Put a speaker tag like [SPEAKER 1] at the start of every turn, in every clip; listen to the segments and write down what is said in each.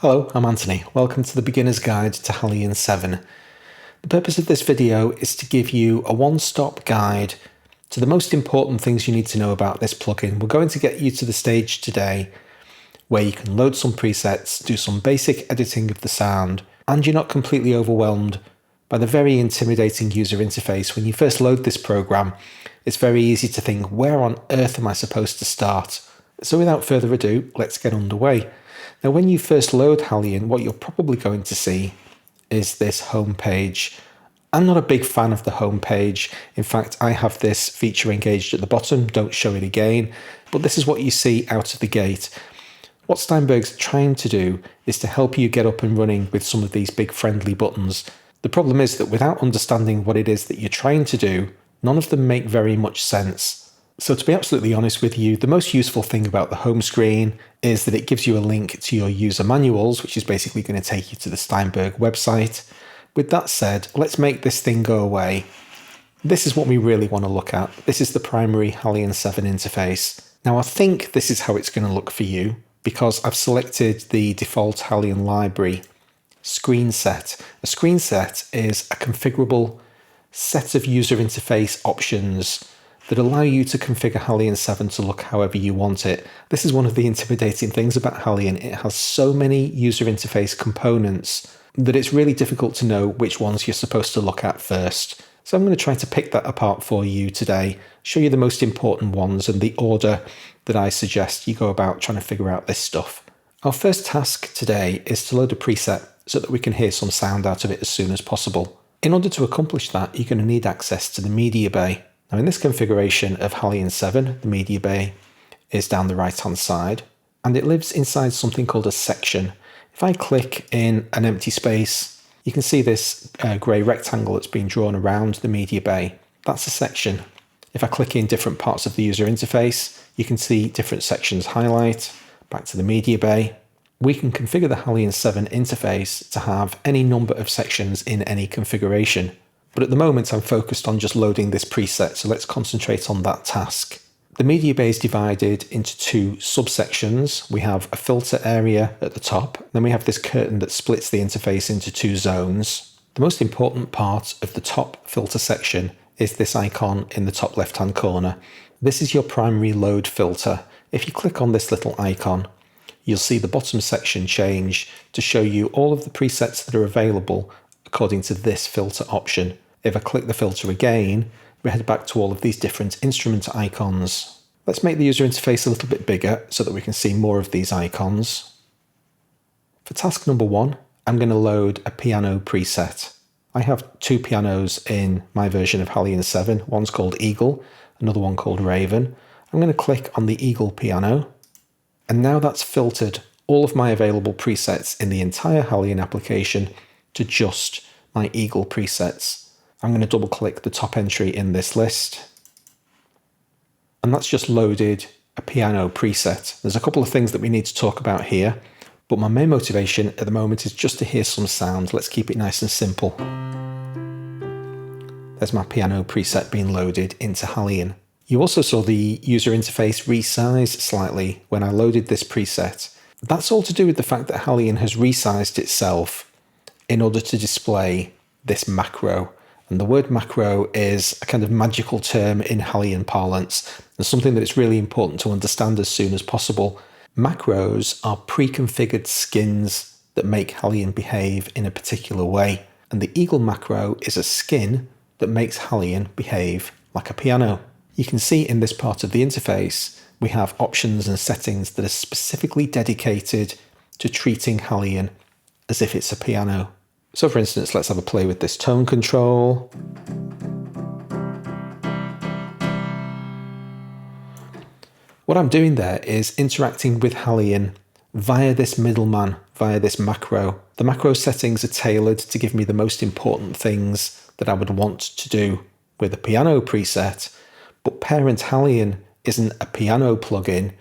[SPEAKER 1] Hello, I'm Anthony. Welcome to the Beginner's Guide to Halion 7. The purpose of this video is to give you a one-stop guide to the most important things you need to know about this plugin. We're going to get you to the stage today where you can load some presets, do some basic editing of the sound, and you're not completely overwhelmed by the very intimidating user interface. When you first load this program, it's very easy to think, where on earth am I supposed to start? So without further ado, let's get underway. Now, when you first load Halion, what you're probably going to see is this home page. I'm not a big fan of the home page. In fact, I have this feature engaged at the bottom, don't show it again, but this is what you see out of the gate. What Steinberg's trying to do is to help you get up and running with some of these big friendly buttons. The problem is that without understanding what it is that you're trying to do, none of them make very much sense. So to be absolutely honest with you, the most useful thing about the home screen is that it gives you a link to your user manuals, which is basically going to take you to the Steinberg website. With that said, let's make this thing go away. This is what we really want to look at. This is the primary Halion 7 interface. Now I think this is how it's going to look for you because I've selected the default Halion library screen set. A screen set is a configurable set of user interface options that allow you to configure Halion 7 to look however you want it. This is one of the intimidating things about Halion. It has so many user interface components that it's really difficult to know which ones you're supposed to look at first. So I'm going to try to pick that apart for you today, show you the most important ones and the order that I suggest you go about trying to figure out this stuff. Our first task today is to load a preset so that we can hear some sound out of it as soon as possible. In order to accomplish that, you're going to need access to the media bay. Now in this configuration of Halion 7, the media bay is down the right hand side and it lives inside something called a section. If I click in an empty space, you can see this grey rectangle that's been drawn around the media bay. That's a section. If I click in different parts of the user interface, you can see different sections highlight. Back to the media bay. We can configure the Halion 7 interface to have any number of sections in any configuration. But at the moment, I'm focused on just loading this preset, so let's concentrate on that task. The media bay is divided into two subsections. We have a filter area at the top, then we have this curtain that splits the interface into two zones. The most important part of the top filter section is this icon in the top left-hand corner. This is your primary load filter. If you click on this little icon, you'll see the bottom section change to show you all of the presets that are available according to this filter option. If I click the filter again, we head back to all of these different instrument icons. Let's make the user interface a little bit bigger so that we can see more of these icons. For task number 1, I'm going to load a piano preset. I have two pianos in my version of Halion 7. One's called Eagle, another one called Raven. I'm going to click on the Eagle piano, and now that's filtered all of my available presets in the entire Halion application to just my Eagle presets. I'm going to double click the top entry in this list, and that's just loaded a piano preset. There's a couple of things that we need to talk about here, but my main motivation at the moment is just to hear some sound. Let's keep it nice and simple. There's my piano preset being loaded into Halion. You also saw the user interface resize slightly when I loaded this preset. That's all to do with the fact that Halion has resized itself in order to display this macro. And the word macro is a kind of magical term in Halion parlance, and something that it's really important to understand as soon as possible. Macros are pre-configured skins that make Halion behave in a particular way, and the Eagle macro is a skin that makes Halion behave like a piano. You can see in this part of the interface, we have options and settings that are specifically dedicated to treating Halion as if it's a piano. So for instance, let's have a play with this tone control. What I'm doing there is interacting with Halion via this middleman, via this macro. The macro settings are tailored to give me the most important things that I would want to do with a piano preset, but parent Halion isn't a piano plugin,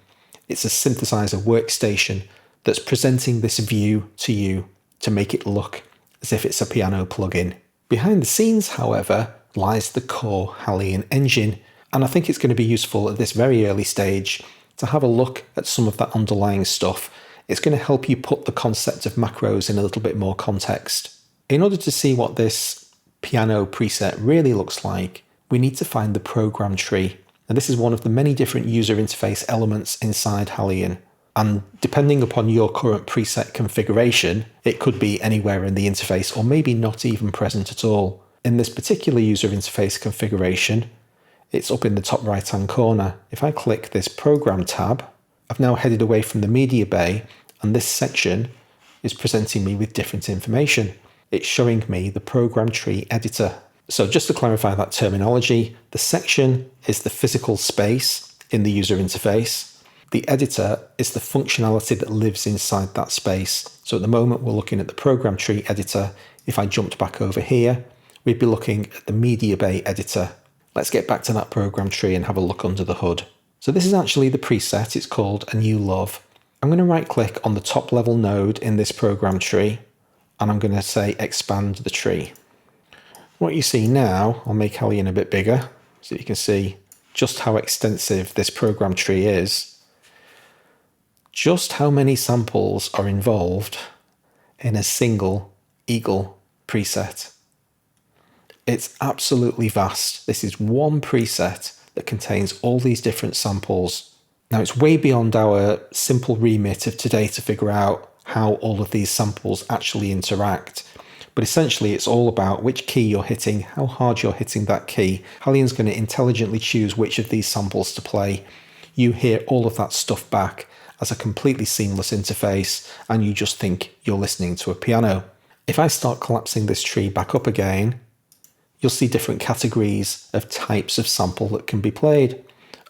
[SPEAKER 1] it's a synthesizer workstation that's presenting this view to you to make it look as if it's a piano plugin. Behind the scenes, however, lies the core Halion engine, and I think it's going to be useful at this very early stage to have a look at some of that underlying stuff it's going to help you put the concept of macros in a little bit more context. In order to see what this piano preset really looks like, we need to find the program tree. And this is one of the many different user interface elements inside Halion. And depending upon your current preset configuration, it could be anywhere in the interface or maybe not even present at all. In this particular user interface configuration, it's up in the top right hand corner. If I click this program tab, I've now headed away from the media bay, and this section is presenting me with different information. It's showing me the program tree editor. So just to clarify that terminology, the section is the physical space in the user interface. The editor is the functionality that lives inside that space. So at the moment we're looking at the program tree editor. If I jumped back over here, we'd be looking at the media bay editor. Let's get back to that program tree and have a look under the hood. So this is actually the preset. It's called A New Love. I'm going to right click on the top level node in this program tree, and I'm going to say expand the tree. What you see now, I'll make Halion a bit bigger so you can see just how extensive this program tree is. Just how many samples are involved in a single Eagle preset. It's absolutely vast. This is one preset that contains all these different samples. Now it's way beyond our simple remit of today to figure out how all of these samples actually interact. But essentially it's all about which key you're hitting, how hard you're hitting that key. Halion's going to intelligently choose which of these samples to play. You hear all of that stuff back as a completely seamless interface, and you just think you're listening to a piano. If I start collapsing this tree back up again, you'll see different categories of types of sample that can be played.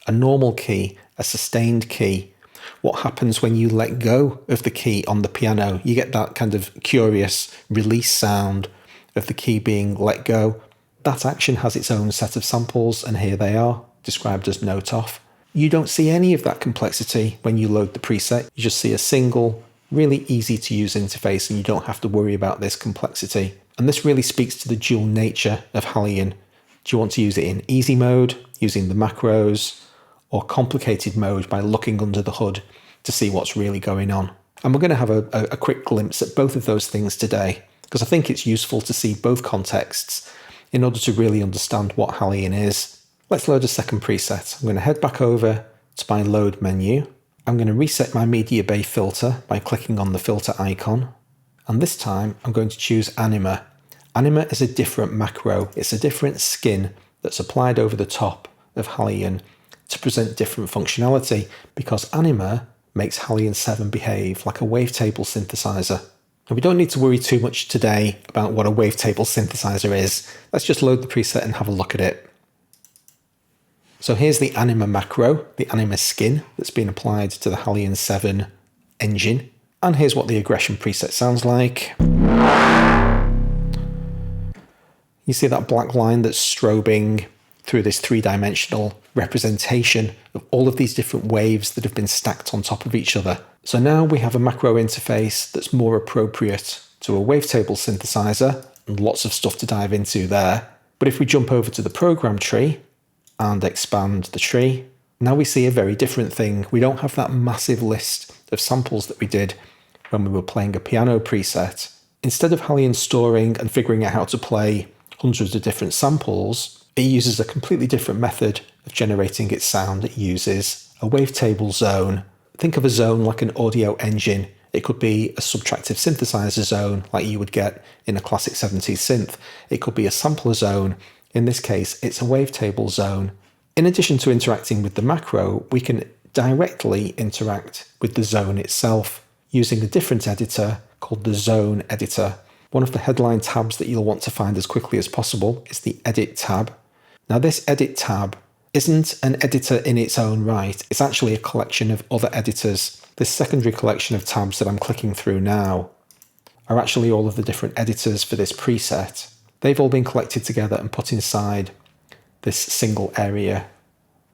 [SPEAKER 1] A normal key, a sustained key. What happens when you let go of the key on the piano? You get that kind of curious release sound of the key being let go. That action has its own set of samples, and here they are, described as note off. You don't see any of that complexity when you load the preset. You just see a single, really easy to use interface, and you don't have to worry about this complexity. And this really speaks to the dual nature of Halion. Do you want to use it in easy mode, using the macros, or complicated mode by looking under the hood to see what's really going on? And we're going to have a quick glimpse at both of those things today, because I think it's useful to see both contexts in order to really understand what Halion is. Let's load a second preset. I'm going to head back over to my load menu. I'm going to reset my media bay filter by clicking on the filter icon. And this time I'm going to choose Anima. Anima is a different macro. It's a different skin that's applied over the top of Halion to present different functionality, because Anima makes Halion 7 behave like a wavetable synthesizer. And we don't need to worry too much today about what a wavetable synthesizer is. Let's just load the preset and have a look at it. So here's the Anima macro, the Anima skin that's been applied to the Halion 7 engine. And here's what the aggression preset sounds like. You see that black line that's strobing through this three-dimensional representation of all of these different waves that have been stacked on top of each other. So now we have a macro interface that's more appropriate to a wavetable synthesizer, and lots of stuff to dive into there. But if we jump over to the program tree and expand the tree, now we see a very different thing. We don't have that massive list of samples that we did when we were playing a piano preset. Instead of Halion storing and figuring out how to play hundreds of different samples, it uses a completely different method of generating its sound. It uses a wavetable zone. Think of a zone like an audio engine. It could be a subtractive synthesizer zone like you would get in a classic 70s synth. It could be a sampler zone. In this case, it's a wavetable zone. In addition to interacting with the macro, we can directly interact with the zone itself using a different editor called the Zone Editor. One of the headline tabs that you'll want to find as quickly as possible is the Edit tab. Now this Edit tab isn't an editor in its own right, it's actually a collection of other editors. This secondary collection of tabs that I'm clicking through now are actually all of the different editors for this preset. They've all been collected together and put inside this single area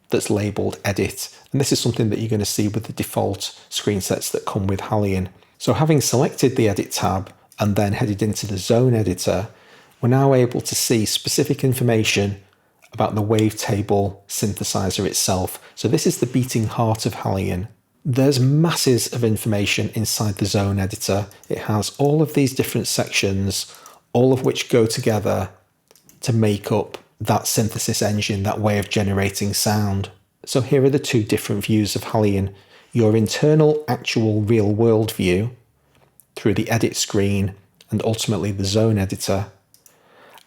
[SPEAKER 1] that's labeled Edit. And this is something that you're going to see with the default screen sets that come with Halion. So having selected the Edit tab and then headed into the Zone Editor, we're now able to see specific information about the wavetable synthesizer itself. So this is the beating heart of Halion. There's masses of information inside the zone editor. It has all of these different sections, all of which go together to make up that synthesis engine, that way of generating sound. So here are the two different views of Halion. Your internal, actual, real-world view through the edit screen and ultimately the zone editor,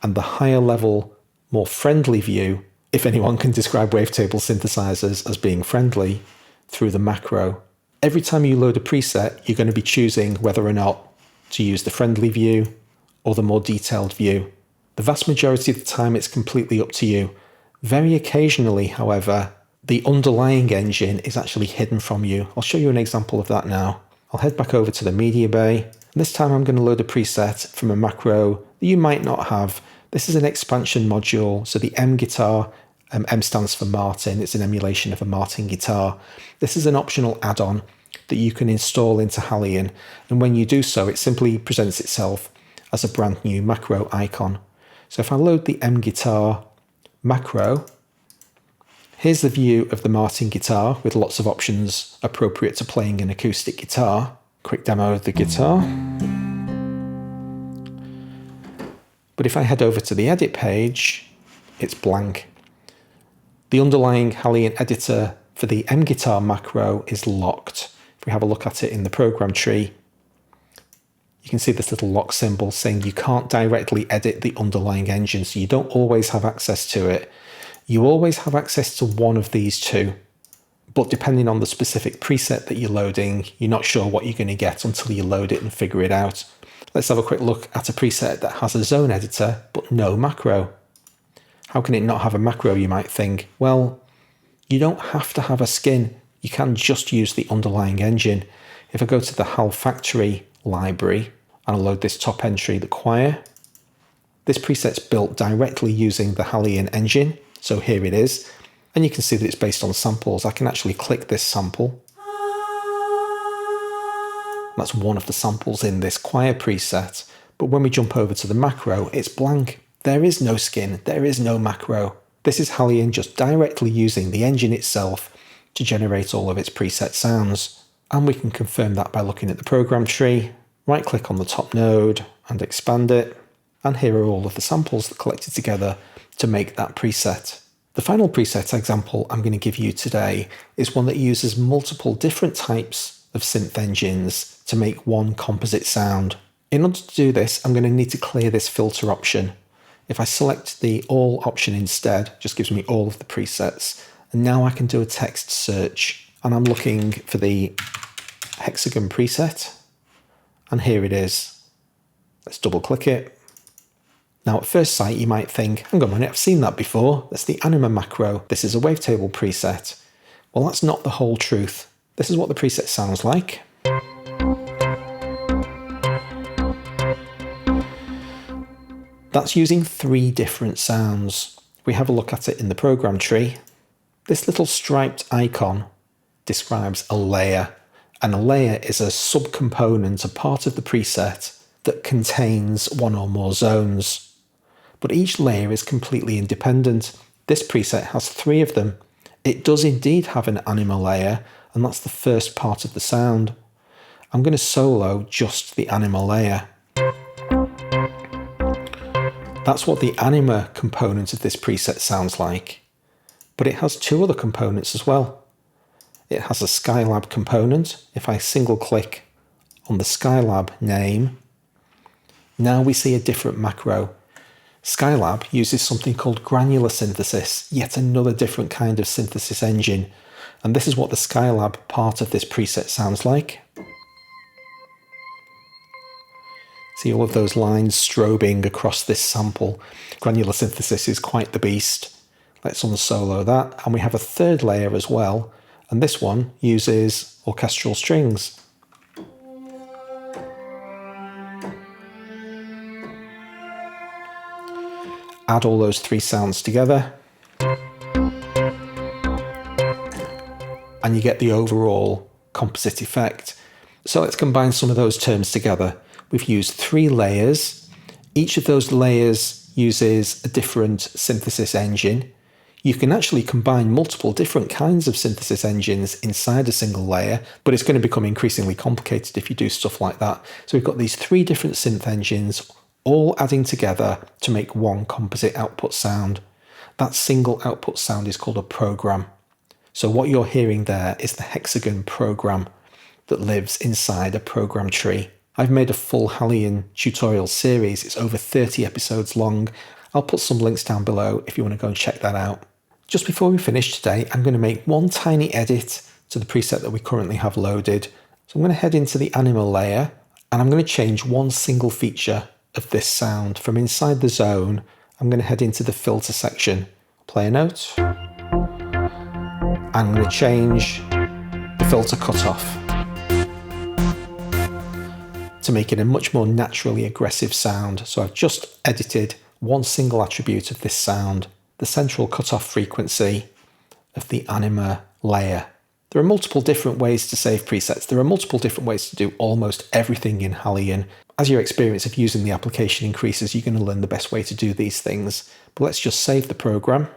[SPEAKER 1] and the higher level, more friendly view, if anyone can describe wavetable synthesizers as being friendly, through the macro. Every time you load a preset, you're going to be choosing whether or not to use the friendly view or the more detailed view. The vast majority of the time, it's completely up to you. Very occasionally, however, the underlying engine is actually hidden from you. I'll show you an example of that now. I'll head back over to the media bay. This time I'm going to load a preset from a macro that you might not have. This is an expansion module, so the M guitar, M stands for Martin, it's an emulation of a Martin guitar. This is an optional add-on that you can install into Halion, and when you do so, it simply presents itself as a brand new macro icon. So if I load the M guitar macro, here's the view of the Martin guitar with lots of options appropriate to playing an acoustic guitar. Quick demo of the guitar. But if I head over to the edit page, it's blank. The underlying Halion editor for the M guitar macro is locked. If we have a look at it in the program tree, you can see this little lock symbol saying you can't directly edit the underlying engine, so you don't always have access to it. You always have access to one of these two, but depending on the specific preset that you're loading, you're not sure what you're going to get until you load it and figure it out. Let's have a quick look at a preset that has a zone editor, but no macro. How can it not have a macro, you might think? Well, you don't have to have a skin. You can just use the underlying engine. If I go to the HAL Factory library and I'll load this top entry, the choir, this preset's built directly using the Halion engine. So here it is. And you can see that it's based on samples. I can actually click this sample. That's one of the samples in this choir preset. But when we jump over to the macro, it's blank. There is no skin, there is no macro. This is Halion just directly using the engine itself to generate all of its preset sounds. And we can confirm that by looking at the program tree, right click on the top node and expand it. And here are all of the samples that collected together to make that preset. The final preset example I'm going to give you today is one that uses multiple different types of synth engines to make one composite sound. In order to do this, I'm going to need to clear this filter option. If I select the all option instead, just gives me all of the presets. And now I can do a text search, and I'm looking for the hexagon preset. And here it is. Let's double click it. Now at first sight, you might think, hang on a minute, I've seen that before. That's the Anima macro. This is a wavetable preset. Well, that's not the whole truth. This is what the preset sounds like. That's using 3 different sounds. We have a look at it in the program tree. This little striped icon describes a layer, and a layer is a subcomponent, a part of the preset that contains one or more zones. But each layer is completely independent. This preset has 3 of them. It does indeed have an Anima layer, and that's the first part of the sound. I'm going to solo just the Anima layer. That's what the Anima component of this preset sounds like. But it has 2 other components as well. It has a Skylab component. If I single click on the Skylab name, now we see a different macro. Skylab uses something called granular synthesis, yet another different kind of synthesis engine. And this is what the Skylab part of this preset sounds like. See all of those lines strobing across this sample. Granular synthesis is quite the beast. Let's unsolo that. And we have a 3rd layer as well. And this one uses orchestral strings. Add all those 3 sounds together. And you get the overall composite effect. So let's combine some of those terms together. We've used 3 layers. Each of those layers uses a different synthesis engine. You can actually combine multiple different kinds of synthesis engines inside a single layer, but it's going to become increasingly complicated if you do stuff like that. So we've got these 3 different synth engines all adding together to make one composite output sound. That single output sound is called a program. So what you're hearing there is the hexagon program that lives inside a program tree. I've made a full Halion tutorial series. It's over 30 episodes long. I'll put some links down below if you want to go and check that out. Just before we finish today, I'm going to make one tiny edit to the preset that we currently have loaded. So I'm going to head into the Anima layer and I'm going to change one single feature of this sound. From inside the zone, I'm going to head into the filter section, play a note. I'm going to change the filter cutoff to make it a much more naturally aggressive sound. So I've just edited one single attribute of this sound, the central cutoff frequency of the Anima layer. There are multiple different ways to save presets. There are multiple different ways to do almost everything in Halion. As your experience of using the application increases, you're going to learn the best way to do these things. But let's just save the program.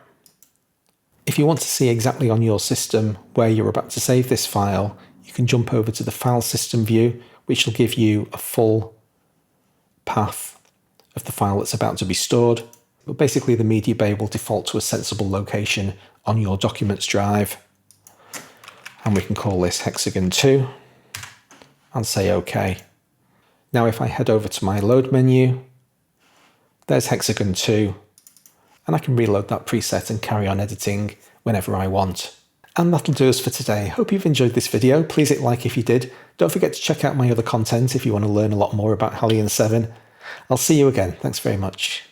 [SPEAKER 1] If you want to see exactly on your system where you're about to save this file, you can jump over to the file system view, which will give you a full path of the file that's about to be stored. But basically the media bay will default to a sensible location on your documents drive. And we can call this hexagon 2 and say OK. Now if I head over to my load menu, there's hexagon 2, and I can reload that preset and carry on editing whenever I want. And that'll do us for today. Hope you've enjoyed this video. Please hit like if you did. Don't forget to check out my other content if you want to learn a lot more about Halion 7. I'll see you again. Thanks very much.